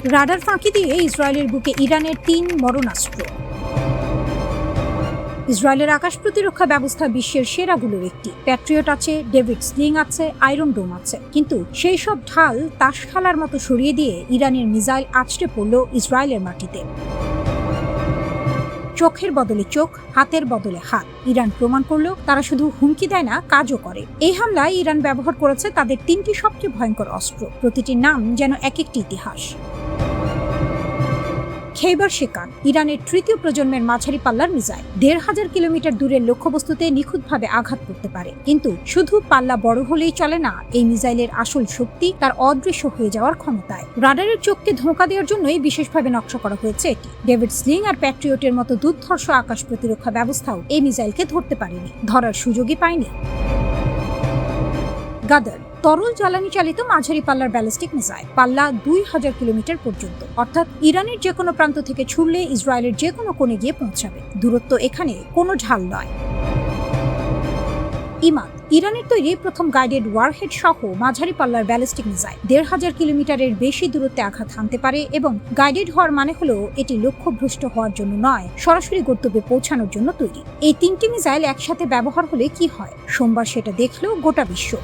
Radar ফাঁকি দিয়ে ইসরায়েলের বুকে ইরানের ৩ মরণাস্ত্র। ইসরায়েলের আকাশ প্রতিরক্ষা ব্যবস্থা বিশ্বের সেরাগুলোর একটি। প্যাট্রিয়ট আছে, ডেভিড স্লিং আছে, আয়রন ডোম আছে, কিন্তু সেই সব ঢাল তাস খেলার মতো সরিয়ে দিয়ে ইরানের মিসাইল আছড়ে পড়ল ইসরায়েলের মাটিতে। চোখের বদলে চোখ, হাতের বদলে হাত। ইরান প্রমাণ করলো তারা শুধু হুমকি দেয় না, কাজও করে। এই হামলায় ইরান ব্যবহার করেছে তাদের ৩টি সবচেয়ে ভয়ঙ্কর অস্ত্র, প্রতিটির নাম যেন এক একটি ইতিহাস। খেইবার শেকান, ইরানের ৩য় প্রজন্মের মাঝারি পাল্লার মিসাইল। ১৫০০ কিলোমিটার দূরের লক্ষ্যবস্তুতে নিখুঁতভাবে আঘাত করতে পারে। কিন্তু শুধু পাল্লা বড় হলেই চলে না, এই মিসাইলের আসল শক্তি তার অদৃশ্য হয়ে যাওয়ার ক্ষমতায়। রাডারের চোখকে ধোঁকা দেওয়ার জন্যই বিশেষভাবে নকশা করা হয়েছে এটি। ডেভিড স্লিং আর প্যাট্রিয়টের মতো দুর্ধর্ষ আকাশ প্রতিরক্ষা ব্যবস্থাও এই মিসাইলকে ধরতে পারেনি, ধরার সুযোগই পায়নি। গাদার, তরল জ্বালানি চালিত মাঝারি পাল্লার ব্যালিস্টিক মিসাইল। পাল্লা ২০০০ কিলোমিটার পর্যন্ত, অর্থাৎ ইরানের যে কোনো প্রান্ত থেকে ছুড়লে ইসরায়েলের যে কোনো কোণে গিয়ে পৌঁছাবে। দূরত্ব এখানে কোনো ঢাল নয়। ইমাদ, ইরানের তৈরি প্রথম গাইডেড ওয়ারহেড সহ মাঝারি পাল্লার ব্যালিস্টিক মিসাইল। ১৫০০ কিলোমিটারের বেশি দূরত্বে আঘাত হানতে পারে এবং গাইডেড হওয়ার মানে হলো এটি লক্ষ্যভ্রষ্ট হওয়ার জন্য নয়, সরাসরি গন্তব্যে পৌঁছানোর জন্য তৈরি। এই ৩টি মিসাইল একসাথে ব্যবহার হলে কি হয়, সোমবার সেটা দেখল গোটা বিশ্ব।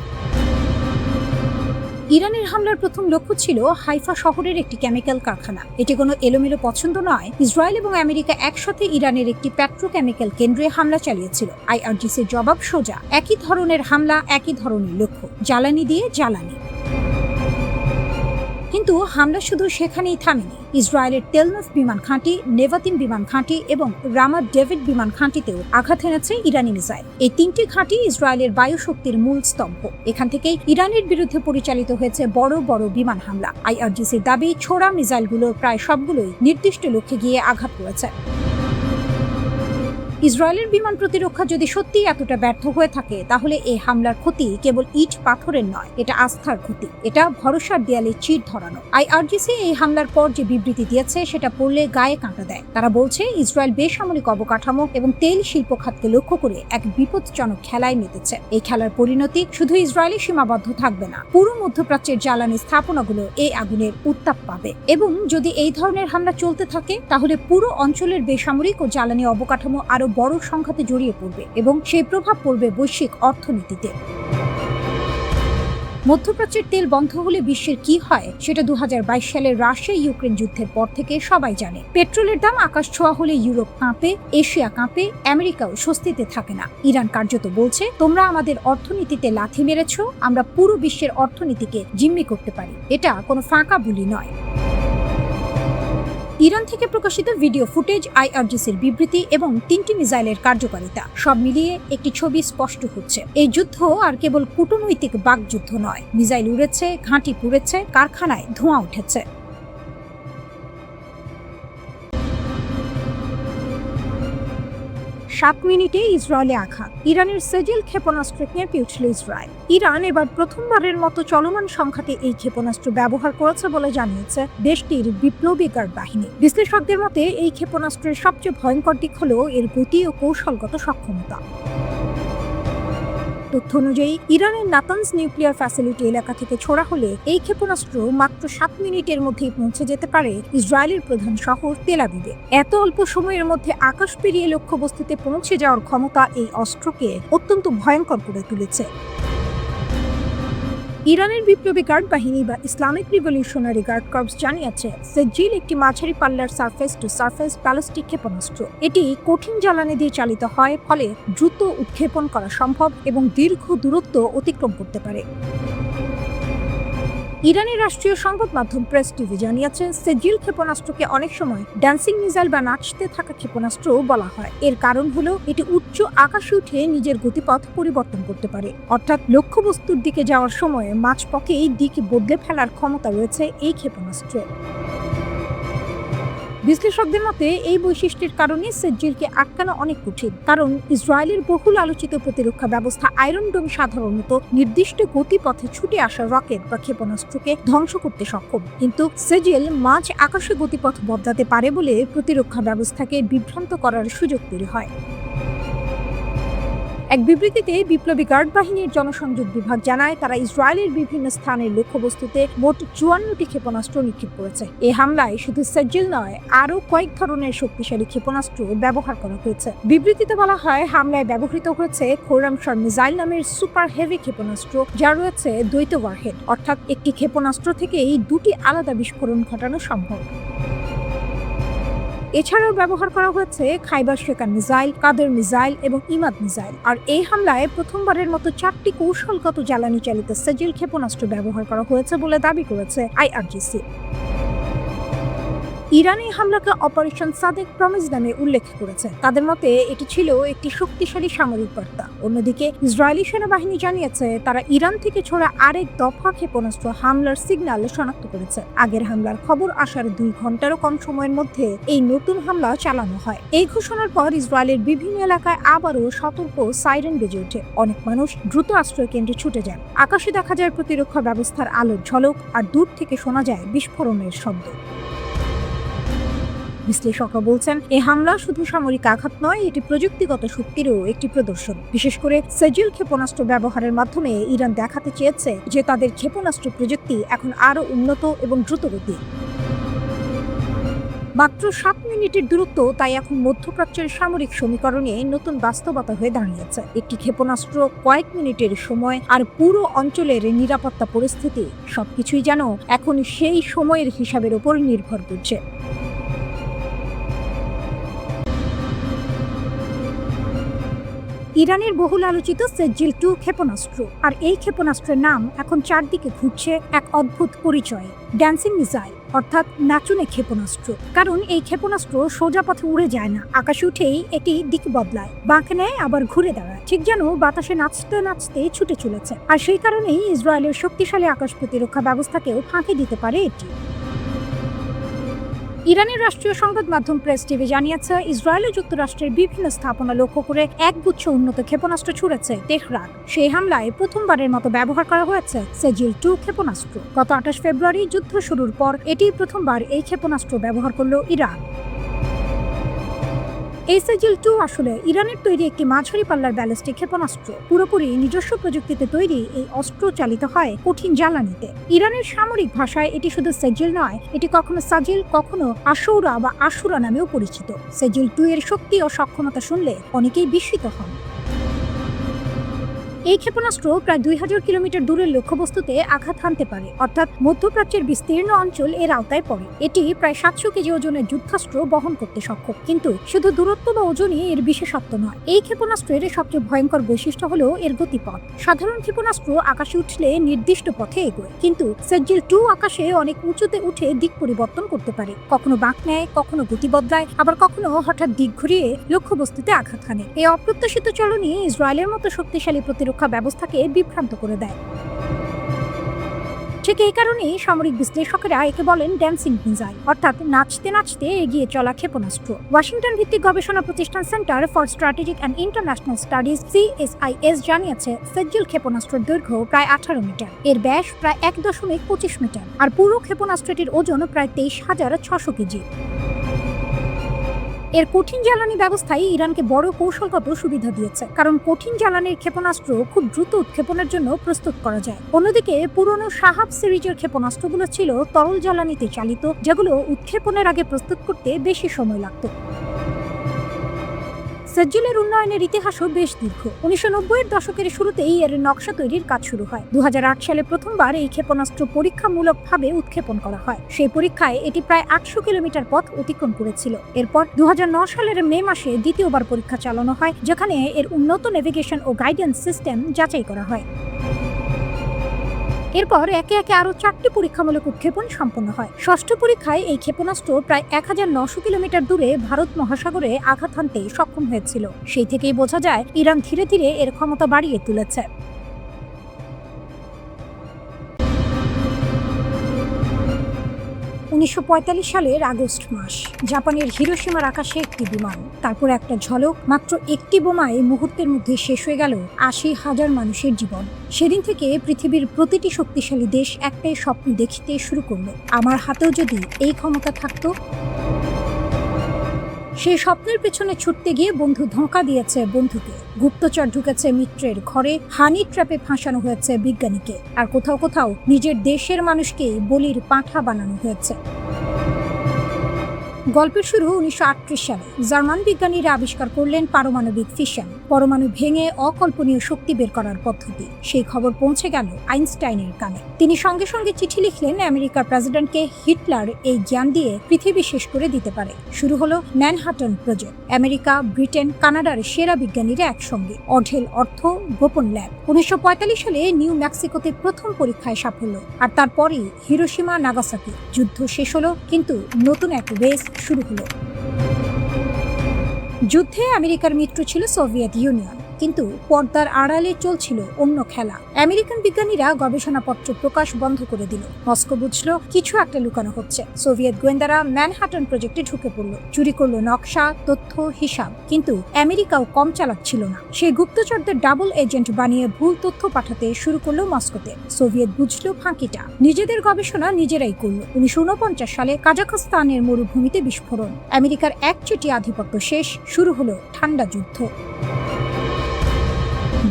ইরানের হামলার প্রথম লক্ষ্য ছিল হাইফা শহরের একটি কেমিক্যাল কারখানা। এটি কোনো এলোমেলো পছন্দ নয়। ইসরায়েল এবং আমেরিকা একসাথে ইরানের একটি পেট্রোকেমিক্যাল কেন্দ্রে হামলা চালিয়েছিল। আইআরজিসির জবাব সোজা, একই ধরনের হামলা, একই ধরনের লক্ষ্য, জ্বালানি দিয়ে জ্বালানি। কিন্তু হামলা শুধু সেখানেই থামেনি। ইসরায়েলের তেলনফ বিমান ঘাঁটি, নেভাতিম বিমান ঘাঁটি এবং রামাত ডেভিড বিমান ঘাঁটিতেও আঘাত এনেছে ইরানি মিসাইল। এই ৩টি ঘাঁটি ইসরায়েলের বায়ু শক্তির মূল স্তম্ভ। এখান থেকেই ইরানের বিরুদ্ধে পরিচালিত হয়েছে বড় বড় বিমান হামলা। আইআরজিসির দাবি, ছোড়া মিসাইলগুলোর প্রায় সবগুলোই নির্দিষ্ট লক্ষ্যে গিয়ে আঘাত করেছে। ইসরায়েলের বিমান প্রতিরক্ষা যদি সত্যি এতটা ব্যর্থ হয়ে থাকে, তাহলে এই হামলার ক্ষতি কেবল ইট পাথরের নয়, এটা আস্থার ক্ষতি, এটা ভরসার দেয়ালে চির ধরানো। আইআরজিসি এই হামলার পর যে বিবৃতি দিয়েছে সেটা পড়লে গায়ে কাঁটা দেয়। তারা বলছে ইসরায়েল বেসামরিক অবকাঠামো এবং তেল শিল্প খাতকে লক্ষ্য করে এক বিপজ্জনক খেলায় মেতেছে। এই খেলার পরিণতি শুধু ইসরায়েলে সীমাবদ্ধ থাকবে না, পুরো মধ্যপ্রাচ্যের জ্বালানি স্থাপনাগুলো এই আগুনের উত্তাপ পাবে। এবং যদি এই ধরনের হামলা চলতে থাকে, তাহলে পুরো অঞ্চলের বেসামরিক ও জ্বালানি অবকাঠামো আরো বড় সংঘাতে জড়িয়ে পড়বে এবং সেই প্রভাব পড়বে বৈশ্বিক অর্থনীতিতে। মধ্যপ্রাচ্যের তেল বন্ধ হলে বিশ্বের কি হয় সেটা ২০২২ সালের রাশিয়া ইউক্রেন যুদ্ধের পর থেকে সবাই জানে। পেট্রোলের দাম আকাশ ছোঁয়া হলে ইউরোপ কাঁপে, এশিয়া কাঁপে, আমেরিকাও স্বস্তিতে থাকে না। ইরান কার্যত বলছে, তোমরা আমাদের অর্থনীতিতে লাথি মেরেছ, আমরা পুরো বিশ্বের অর্থনীতিকে জিম্মি করতে পারি। এটা কোনো ফাঁকা বুলি নয়। ইরান থেকে প্রকাশিত ভিডিও ফুটেজ, আইআরজিসির বিবৃতি এবং ৩টি মিসাইলের কার্যকারিতা, সব মিলিয়ে একটি ছবি স্পষ্ট হচ্ছে। এই যুদ্ধ আর কেবল কূটনৈতিক বাকযুদ্ধ নয়। মিসাইল উড়েছে, ঘাঁটি পুড়েছে, কারখানায় ধোঁয়া উঠেছে। ৭ মিনিটে ইসরায়েলে আঘাত। ইরানের সেজিল ক্ষেপণাস্ত্র কেঁপে উঠল ইসরায়েল। ইরান এবার প্রথমবারের মতো চলমান সংখ্যাতে এই ক্ষেপণাস্ত্র ব্যবহার করেছে বলে জানিয়েছে দেশটির বিপ্লবী গার্ড বাহিনী। বিশ্লেষকদের মতে এই ক্ষেপণাস্ত্রের সবচেয়ে ভয়ঙ্কর দিক হল এর গতি ও কৌশলগত সক্ষমতা। তথ্য অনুযায়ী ইরানের নাতানজ নিউক্লিয়ার ফ্যাসিলিটি এলাকা থেকে ছোড়া হলে এই ক্ষেপণাস্ত্র মাত্র ৭ মিনিটের মধ্যেই পৌঁছে যেতে পারে ইসরায়েলের প্রধান শহর তেল আবিবে। এত অল্প সময়ের মধ্যে আকাশ পেরিয়ে লক্ষ্যবস্তুতে পৌঁছে যাওয়ার ক্ষমতা এই অস্ত্রকে অত্যন্ত ভয়ঙ্কর করে তুলেছে। ইরানের বিপ্লবী গার্ড বাহিনী বা ইসলামিক রিভলিউশনারি গার্ড কর্পস জানিয়েছে, সেজিল একটি মাঝারি পাল্লার সারফেস টু সারফেস ব্যালিস্টিক ক্ষেপণাস্ত্র। এটি কঠিন জ্বালানি দিয়ে চালিত হয়, ফলে দ্রুত উৎক্ষেপণ করা সম্ভব এবং দীর্ঘ দূরত্ব অতিক্রম করতে পারে। ইরানের রাষ্ট্রীয় সংবাদ মাধ্যম প্রেস টিভি জানিয়েছে, সেজিল ক্ষেপণাস্ত্রকে অনেক সময় ড্যান্সিং মিসাইল বা নাচতে থাকা ক্ষেপণাস্ত্র বলা হয়। এর কারণ হলো এটি উচ্চ আকাশে উঠে নিজের গতিপথ পরিবর্তন করতে পারে, অর্থাৎ লক্ষ্যবস্তুর দিকে যাওয়ার সময় মাঝপথেই দিক বদলে ফেলার ক্ষমতা রয়েছে এই ক্ষেপণাস্ত্রে। বিশ্লেষকদের মতে এই বৈশিষ্ট্যের কারণে সেজিলকে আটকানো অনেক কঠিন, কারণ ইসরায়েলের বহুল আলোচিত প্রতিরক্ষা ব্যবস্থা আয়রন ডোম সাধারণত নির্দিষ্ট গতিপথে ছুটে আসা রকেট বা ক্ষেপণাস্ত্রকে ধ্বংস করতে সক্ষম, কিন্তু সেজিল মাঝ আকাশে গতিপথ বদলাতে পারে বলে প্রতিরক্ষা ব্যবস্থাকে বিভ্রান্ত করার সুযোগ তৈরি হয়। এক বিবৃতিতে বিপ্লবী গার্ড বাহিনীর জনসংযোগ বিভাগ জানায়, তারা ইসরায়েলের বিভিন্ন স্থানের লক্ষ্যবস্তুতে মোট 54টি ক্ষেপণাস্ত্র নিক্ষেপ করেছে। এই হামলায় শুধু সেজিল নয়, আরও কয়েক ধরনের শক্তিশালী ক্ষেপণাস্ত্র ব্যবহার করা হয়েছে। বিবৃতিতে বলা হয়, হামলায় ব্যবহৃত হয়েছে খোরামশর মিসাইল নামের সুপার হেভি ক্ষেপণাস্ত্র, যা রয়েছে দ্বৈত ওয়ারহেড, অর্থাৎ একটি ক্ষেপণাস্ত্র থেকেই দুটি আলাদা বিস্ফোরণ ঘটানো সম্ভব। এছাড়াও ব্যবহার করা হয়েছে খাইবার শেকার মিসাইল, কাদের মিসাইল এবং ইমাদ মিসাইল। আর এই হামলায় প্রথমবারের মতো 4টি কৌশলগত জ্বালানি চালিত সেজিল ক্ষেপণাস্ত্র ব্যবহার করা হয়েছে বলে দাবি করেছে আইআরজিসি। ইরান এই হামলাকে অপারেশন সাদেক প্রমিস নামে উল্লেখ করেছে। তাদের মতে এটি ছিল একটি শক্তিশালী সামরিক বার্তা। অন্যদিকে ইসরায়েলি সেনাবাহিনী জানিয়েছে, তারা ইরান থেকে ছোড়া আরেক দফা ক্ষেপণাস্ত্র হামলার সিগন্যাল শনাক্ত করেছে। আগের হামলার খবর আসার 2 ঘন্টারও কম সময়ের মধ্যে এই নতুন হামলা চালানো হয়। এই ঘোষণার পর ইসরায়েলের বিভিন্ন এলাকায় আবারও সতর্ক সাইরেন বেজে ওঠে। অনেক মানুষ দ্রুত আশ্রয় কেন্দ্রে ছুটে যান। আকাশে দেখা যায় প্রতিরক্ষা ব্যবস্থার আলোর ঝলক, আর দূর থেকে শোনা যায় বিস্ফোরণের শব্দ। বিশ্লেষকরা বলছেন, এই হামলা শুধু সামরিক আঘাত নয়, এটি প্রযুক্তিগত শক্তিরও একটি প্রদর্শন। বিশেষ করে সেজিল ক্ষেপণাস্ত্র ব্যবহারের মাধ্যমে ইরান দেখাতে চেয়েছে যে তাদের ক্ষেপণাস্ত্র প্রযুক্তি এখন আরও উন্নত এবং দ্রুতগতির। মাত্র 7 মিনিটের দূরত্ব তাই এখন মধ্যপ্রাচ্যের সামরিক সমীকরণে নতুন বাস্তবতা হয়ে দাঁড়িয়েছে। একটি ক্ষেপণাস্ত্র, কয়েক মিনিটের সময়, আর পুরো অঞ্চলের নিরাপত্তা পরিস্থিতি সবকিছুই যেন এখন সেই সময়ের হিসাবের উপর নির্ভর করছে। ইরানের বহুল আলোচিত সেজিল-2 ক্ষেপণাস্ত্র, আর এই ক্ষেপণাস্ত্রের নাম এখন চারদিকে ঘুরছে এক অদ্ভুত পরিচয়, ড্যান্সিং মিসাইল, অর্থাৎ নাচুনে ক্ষেপণাস্ত্র। কারণ এই ক্ষেপণাস্ত্র সোজা পথে উড়ে যায় না, আকাশে উঠেই এটি দিক বদলায়, বাঁকে নেয়, আবার ঘুরে দাঁড়ায়, ঠিক যেন বাতাসে নাচতে নাচতে ছুটে চলেছে। আর সেই কারণেই ইসরায়েলের শক্তিশালী আকাশ প্রতিরক্ষা ব্যবস্থাকেও ফাঁকি দিতে পারে এটি। ইরানের রাষ্ট্রীয় সংবাদ মাধ্যম প্রেস টিভি জানিয়েছে, ইসরায়েল ও যুক্তরাষ্ট্রের বিভিন্ন স্থাপনা লক্ষ্য করে একগুচ্ছ উন্নত ক্ষেপণাস্ত্র ছুড়েছে তেহরান। সেই হামলায় প্রথমবারের মতো ব্যবহার করা হয়েছে সেজিল-2 ক্ষেপণাস্ত্র। গত 28 ফেব্রুয়ারি যুদ্ধ শুরুর পর এটি প্রথমবার এই ক্ষেপণাস্ত্র ব্যবহার করল ইরান। এই সেজিল-2 আসলে ইরানের তৈরি একটি মাঝারি পাল্লার ব্যালিস্টিক ক্ষেপণাস্ত্র। পুরোপুরি নিজস্ব প্রযুক্তিতে তৈরি এই অস্ত্র চালিত হয় কঠিন জ্বালানিতে। ইরানের সামরিক ভাষায় এটি শুধু সেজিল নয়, এটি কখনো সাজিল, কখনো আশৌরা বা আশুরা নামেও পরিচিত। সেজিল-2 এর শক্তি ও সক্ষমতা শুনলে অনেকেই বিস্মিত হন। এই ক্ষেপণাস্ত্র প্রায় 2000 কিলোমিটার দূরের লক্ষ্যবস্তুতে আঘাত হানতে পারে, অর্থাৎ মধ্যপ্রাচ্যের বিস্তীর্ণ অঞ্চল এর আওতায় পড়ে। এটি প্রায় 700 কেজি ওজনের যুদ্ধাস্ত্র বহন করতে সক্ষম। কিন্তু শুধু দূরত্ব বা ওজনই এর বিশেষত্ব নয়, এই ক্ষেপণাস্ত্রের সবচেয়ে ভয়ঙ্কর বৈশিষ্ট্য হলো এর গতিপথ। সাধারণ ক্ষেপণাস্ত্র আকাশে উঠলে নির্দিষ্ট পথে এগোয়, কিন্তু সেজিল-2 আকাশে অনেক উঁচুতে উঠে দিক পরিবর্তন করতে পারে। কখনো বাঁক নেয়, কখনো গতি বদলায়, আবার কখনো হঠাৎ দিক ঘুরিয়ে লক্ষ্যবস্তুতে আঘাত হানে। এই অপ্রত্যাশিত চলনই ইসরায়েলের মতো শক্তিশালী প্রতিরক্ষা ব্যবস্থাকে বিভ্রান্ত করে দেয়। ঠিক এই কারণেই সামরিক বিশ্লেষকেরা একে বলেন ড্যান্সিং মিসাইল, অর্থাৎ নাচতে নাচতে এগিয়ে চলা ক্ষেপণাস্ত্র। ওয়াশিংটন ভিত্তিক গবেষণা প্রতিষ্ঠান centre for strategic and international studies CSIS জানিয়েছে, সেজিল ক্ষেপণাস্ত্রের দৈর্ঘ্য প্রায় 18 মিটার, এর ব্যাস প্রায় 1.25 মিটার, আর পুরো ক্ষেপণাস্ত্রটির ওজন প্রায় 23,600 কেজি। এর কঠিন জ্বালানি ব্যবস্থায় ইরানকে বড় কৌশলগত সুবিধা দিয়েছে, কারণ কঠিন জ্বালানির ক্ষেপণাস্ত্র খুব দ্রুত উৎক্ষেপণের জন্য প্রস্তুত করা যায়। অন্যদিকে পুরনো শাহাব সিরিজের ক্ষেপণাস্ত্রগুলো ছিল তরল জ্বালানিতে চালিত, যেগুলো উৎক্ষেপণের আগে প্রস্তুত করতে বেশি সময় লাগত। সেজিলের উন্নয়নের ইতিহাসও বেশ দীর্ঘ। 1990-এর দশকের শুরুতেই এর নকশা তৈরির কাজ শুরু হয়। 2008 সালে প্রথমবার এই ক্ষেপণাস্ত্র পরীক্ষামূলকভাবে উৎক্ষেপণ করা হয়। সেই পরীক্ষায় এটি প্রায় 800 কিলোমিটার পথ অতিক্রম করেছিল। এরপর 2009 সালের মে মাসে দ্বিতীয়বার পরীক্ষা চালানো হয়, যেখানে এর উন্নত নেভিগেশন ও গাইডেন্স সিস্টেম যাচাই করা হয়। এরপর একে একে আরো 4টি পরীক্ষামূলক উৎক্ষেপণ সম্পন্ন হয়। ষষ্ঠ পরীক্ষায় এই ক্ষেপণাস্ত্র প্রায় 1900 কিলোমিটার দূরে ভারত মহাসাগরে আঘাত হানতে সক্ষম হয়েছিল। সেই থেকেই বোঝা যায় ইরান ধীরে ধীরে এর ক্ষমতা বাড়িয়ে তুলেছে। 1945 সালের আগস্ট মাস, জাপানের হিরোশিমার আকাশে একটি বিমান, তারপর একটা ঝলক, মাত্র একটি বোমায় মুহূর্তের মধ্যে শেষ হয়ে গেল 80,000 মানুষের জীবন। সেদিন থেকে পৃথিবীর প্রতিটি শক্তিশালী দেশ একটাই স্বপ্ন দেখতে শুরু করলো, আমার হাতেও যদি এই ক্ষমতা থাকতো। সেই স্বপ্নের পেছনে ছুটতে গিয়ে বন্ধু ধোঁকা দিয়েছে বন্ধুকে, গুপ্তচর ঢুকেছে মিত্রের ঘরে, হানি ট্র্যাপে ফাঁসানো হয়েছে বিজ্ঞানীকে, আর কোথাও কোথাও নিজের দেশের মানুষকেই বলির পাঁঠা বানানো হয়েছে। গল্পের শুরু 1938 সালে জার্মান বিজ্ঞানীরা আবিষ্কার করলেন পারমাণবিক ফিশন, পরমাণু ভেঙে অকল্পনীয় শক্তি বের করার পদ্ধতি। সেই খবর পৌঁছে গেল আইনস্টাইনের কানে। তিনি সঙ্গে সঙ্গে চিঠি লিখলেন আমেরিকার প্রেসিডেন্টকে, হিটলার এই জ্ঞান দিয়ে পৃথিবী শেষ করে দিতে পারে। শুরু হলো ম্যানহাটন প্রজেক্ট। আমেরিকা, ব্রিটেন, কানাডার সেরা বিজ্ঞানীরা একসঙ্গে, অঢেল অর্থ, গোপন ল্যাব। 1945 সালে নিউ মেক্সিকোতে প্রথম পরীক্ষায় সাফল্য, আর তারপরই হিরোশিমা, নাগাসাকি। যুদ্ধ শেষ হলো, কিন্তু নতুন এক রেস শুরু হলো। যুদ্ধে আমেরিকার মিত্র ছিল সোভিয়েত ইউনিয়ন, কিন্তু পর্দার আড়ালে চলছিল অন্য খেলা। আমেরিকান বিজ্ঞানীরা গবেষণাপত্র প্রকাশ বন্ধ করে দিল। মস্কো বুঝলো কিছু একটা লুকানো হচ্ছে। সোভিয়েত গোয়েন্দারা ম্যানহাটন প্রজেক্টে ঢুকে পড়ল, চুরি করলো নকশা, তথ্য, হিসাব। কিন্তু আমেরিকাও কম চালাক ছিল না। সেই গুপ্তচরদের ডাবল এজেন্ট বানিয়ে ভুল তথ্য পাঠাতে শুরু করলো মস্কোতে। সোভিয়েত বুঝলো ফাঁকিটা, নিজেদের গবেষণা নিজেরাই করলো। 1949 সালে কাজাখস্তানের মরুভূমিতে বিস্ফোরণ, আমেরিকার একচেটিয়া আধিপত্য শেষ। শুরু হলো ঠান্ডা যুদ্ধ।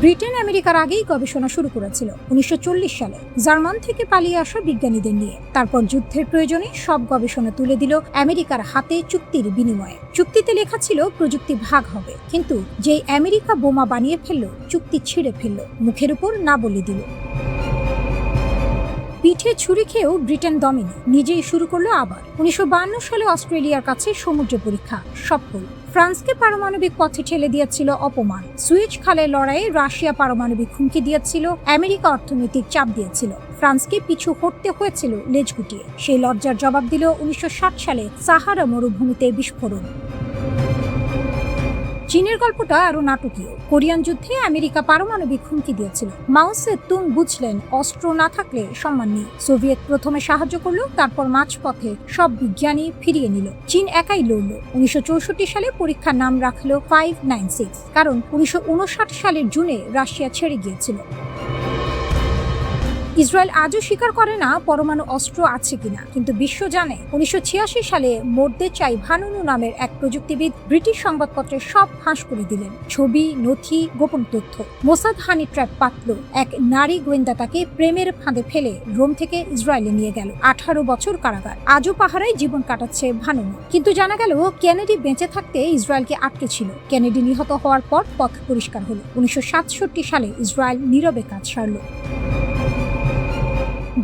ব্রিটেন আমেরিকার আগেই গবেষণা শুরু করেছিল 1940 সালে জার্মান থেকে পালিয়ে আসা বিজ্ঞানীদের নিয়ে। তারপর যুদ্ধের প্রয়োজনে সব গবেষণা তুলে দিল আমেরিকার হাতে চুক্তির বিনিময়ে। চুক্তিতে লেখা ছিল প্রযুক্তি ভাগ হবে, কিন্তু যেই আমেরিকা বোমা বানিয়ে ফেললো, চুক্তি ছিঁড়ে ফেললো, মুখের উপর না বলে দিল। পিঠে ছুরি খেয়েও ব্রিটেন দমেনি, নিজেই শুরু করলো আবার। 1952 সালে অস্ট্রেলিয়ার কাছে সমুদ্র পরীক্ষা সফল। ফ্রান্সকে পারমাণবিক পথে ঠেলে দিয়েছিল অপমান। সুয়েজ খালের লড়াইয়ে রাশিয়া পারমাণবিক হুমকি দিয়েছিল, আমেরিকা অর্থনৈতিক চাপ দিয়েছিল। ফ্রান্সকে পিছু হটতে হয়েছিল লেজ গুটিয়ে। সেই লজ্জার জবাব দিল 1960 সালে সাহারা মরুভূমিতে বিস্ফোরণ। চীনের গল্পটা আরো নাটকীয়। কোরিয়ান যুদ্ধে আমেরিকা পারমাণবিক হুমকি দিয়েছিল। মাও সে তুং বুঝলেন অস্ত্র না থাকলে সম্মান নেই। সোভিয়েত প্রথমে সাহায্য করলো, তারপর মাঝপথে সব বিজ্ঞানী ফিরিয়ে নিল। চীন একাই লড়ল। 1964 সালে পরীক্ষার নাম রাখলো 596, কারণ 1959 সালের জুনে রাশিয়া ছেড়ে গিয়েছিল। ইসরায়েল আজও স্বীকার করে না পরমাণু অস্ত্র আছে কিনা, কিন্তু বিশ্ব জানে। 1986 সালে মোর্দেচাই ভানুনু নামের এক প্রযুক্তিবিদ ব্রিটিশ সংবাদপত্রে সব ফাঁস করে দিলেন। ছবি, নথি, গোপন তথ্য। মোসাদ হানি ট্র্যাপ পাতল। এক নারী গোয়েন্দা তাকে প্রেমের ফাঁদে ফেলে রোম থেকে ইসরায়েলে নিয়ে গেল। 18 বছর কারাগার। আজও পাহারায় জীবন কাটাচ্ছে ভানুনু। কিন্তু জানা গেল কেনেডি বেঁচে থাকতে ইসরায়েলকে আটকে ছিল। কেনেডি নিহত হওয়ার পর পথ পরিষ্কার হলো। 1967 সালে ইসরায়েল নীরবে কাজ সারল।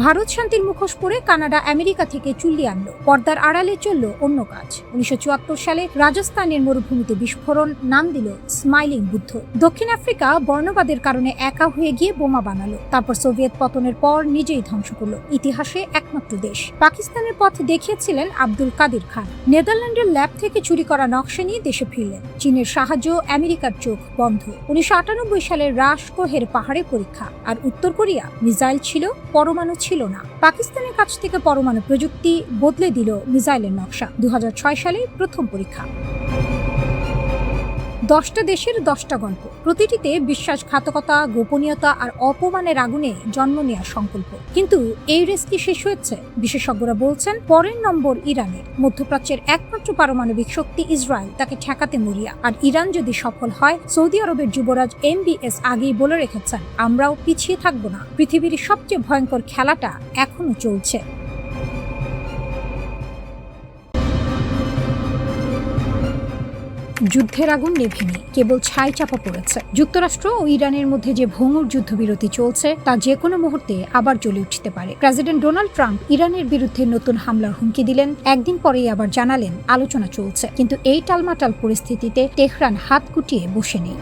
ভারত শান্তির মুখোশ পরে কানাডা আমেরিকা থেকে চুল্লি আনলো, পর্দার আড়ালে চলল অন্য কাজ। 1974 সালে রাজস্থানের মরুভূমিতে বিস্ফোরণ, নাম দিল স্মাইলিং বুদ্ধ। দক্ষিণ আফ্রিকা বর্ণবাদের কারণে একা হয়ে গিয়ে বোমা বানালো। তারপর সোভিয়েত পতনের পর নিজেই ধ্বংস করলো। ইতিহাসে একমাত্র দেশ। পাকিস্তানের পথ দেখিয়েছিলেন আব্দুল কাদির খান। নেদারল্যান্ডের ল্যাব থেকে চুরি করা নকশা নিয়ে দেশে ফিরলেন। চীনের সাহায্য, আমেরিকার চোখ বন্ধ। 1998 সালে রাশকোহের পাহাড়ে পরীক্ষা। আর উত্তর কোরিয়া মিসাইল ছিল, পরমাণু ছিল না। পাকিস্তানের কাছ থেকে পরমাণু প্রযুক্তি বদলে দিল মিসাইলের নকশা। 2006 সালে প্রথম পরীক্ষা। 10টা দেশের 10টা গল্প, প্রতিটিতে বিশ্বাসঘাতকতা, গোপনীয়তা আর অপমানের আগুনে জন্ম নেওয়ার সংকল্প। কিন্তু এই রেস কি শেষ হয়েছে? বিশেষজ্ঞরা বলছেন পরের নম্বর ইরানের। মধ্যপ্রাচ্যের একমাত্র পারমাণবিক শক্তি ইসরায়েল, তাকে ঠেকাতে মরিয়া। আর ইরান যদি সফল হয়, সৌদি আরবের যুবরাজ MBS আগেই বলে রেখেছেন, আমরাও পিছিয়ে থাকবো না। পৃথিবীর সবচেয়ে ভয়ঙ্কর খেলাটা এখনো চলছে। যুদ্ধের আগুন নেভেনি, কেবল ছাই চাপা পড়েছে। যুক্তরাষ্ট্র ও ইরানের মধ্যে যে ভঙ্গুর যুদ্ধবিরতি চলছে, তা যে কোনো মুহূর্তে আবার জ্বলে উঠতে পারে। প্রেসিডেন্ট ডোনাল্ড ট্রাম্প ইরানের বিরুদ্ধে নতুন হামলার হুমকি দিলেন। একদিন পরেই আবার জানালেন আলোচনা চলছে। কিন্তু এই টালমাটাল পরিস্থিতিতে তেহরান হাত গুটিয়ে বসে নেই।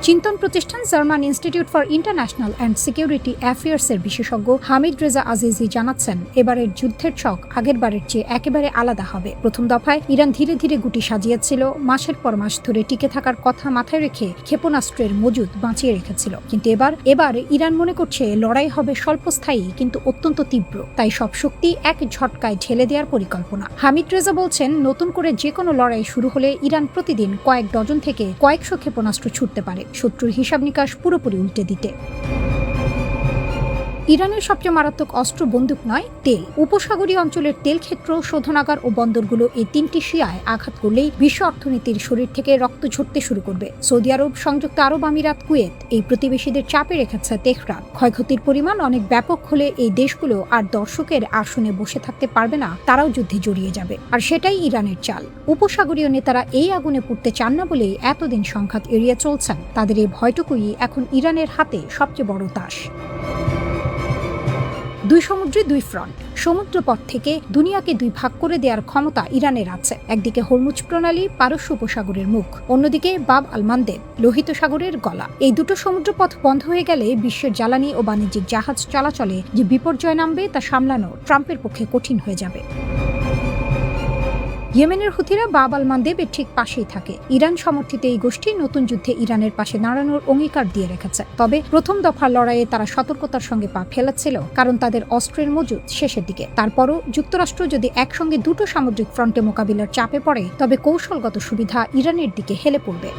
চিন্তন প্রতিষ্ঠান German Institute for International and Security অ্যাফেয়ার্সের বিশেষজ্ঞ হামিদ রেজা আজিজি জানাচ্ছেন, এবারের যুদ্ধের ছক আগের বারের চেয়ে একেবারে আলাদা হবে। প্রথম দফায় ইরান ধীরে ধীরে গুটি সাজিয়েছিল, মাসের পর মাস ধরে টিকে থাকার কথা মাথায় রেখে ক্ষেপণাস্ত্রের মজুদ বাঁচিয়ে রেখেছিল। কিন্তু এবার ইরান মনে করছে লড়াই হবে স্বল্পস্থায়ী কিন্তু অত্যন্ত তীব্র। তাই সব শক্তি এক ঝটকায় ঢেলে দেওয়ার পরিকল্পনা। হামিদ রেজা বলছেন, নতুন করে যে কোনো লড়াই শুরু হলে ইরান প্রতিদিন কয়েক ডজন থেকে কয়েকশো ক্ষেপণাস্ত্র ছুটতে পারে, শত্রুর হিসাব নিকাশ পুরোপুরি উল্টে দিতে। ইরানের সবচেয়ে মারাত্মক অস্ত্র বন্দুক নয়, তেল। উপসাগরীয় অঞ্চলের তেল ক্ষেত্র, শোধনাগার ও বন্দরগুলো এই তিনটি শিয়ায় আঘাত করলেই বিশ্ব অর্থনীতির শরীর থেকে রক্ত ঝরতে শুরু করবে। সৌদি আরব, সংযুক্ত আরব আমিরাত, কুয়েত এই প্রতিবেশীদের চাপে রেখেছে তেহরান। ক্ষয়ক্ষতির পরিমাণ অনেক ব্যাপক হলে এই দেশগুলো আর দর্শকের আসনে বসে থাকতে পারবে না, তারাও যুদ্ধে জড়িয়ে যাবে। আর সেটাই ইরানের চাল। উপসাগরীয় নেতারা এই আগুনে পুড়তে চান না বলেই এতদিন সংঘাত এড়িয়ে চলছেন। তাদের এই ভয়টুকুই এখন ইরানের হাতে সবচেয়ে বড় তাস। দুই সমুদ্রে দুই ফ্রন্ট। সমুদ্রপথ থেকে দুনিয়াকে দুই ভাগ করে দেওয়ার ক্ষমতা ইরানের আছে। একদিকে হরমুজ প্রণালী, পারস্য উপসাগরের মুখ, অন্যদিকে বাব আল মানদেব, লোহিত সাগরের গলা। এই দুটো সমুদ্রপথ বন্ধ হয়ে গেলে বিশ্বের জ্বালানি ও বাণিজ্যিক জাহাজ চলাচলে যে বিপর্যয় নামবে তা সামলানো ট্রাম্পের পক্ষে কঠিন হয়ে যাবে। ইয়েমেনের হুথিরা বাব আল মানদেবের ঠিক পাশেই থাকে। ইরান সমর্থিত এই গোষ্ঠী নতুন যুদ্ধে ইরানের পাশে দাঁড়ানোর অঙ্গীকার দিয়ে রেখেছে। তবে প্রথম দফার লড়াইয়ে তারা সতর্কতার সঙ্গে পা ফেলেছিল, কারণ তাদের অস্ত্রের মজুদ শেষের দিকে। তারপরও যুক্তরাষ্ট্র যদি একসঙ্গে দুটো সামুদ্রিক ফ্রন্টে মোকাবিলার চাপে পড়ে, তবে কৌশলগত সুবিধা ইরানের দিকে হেলে পড়বে।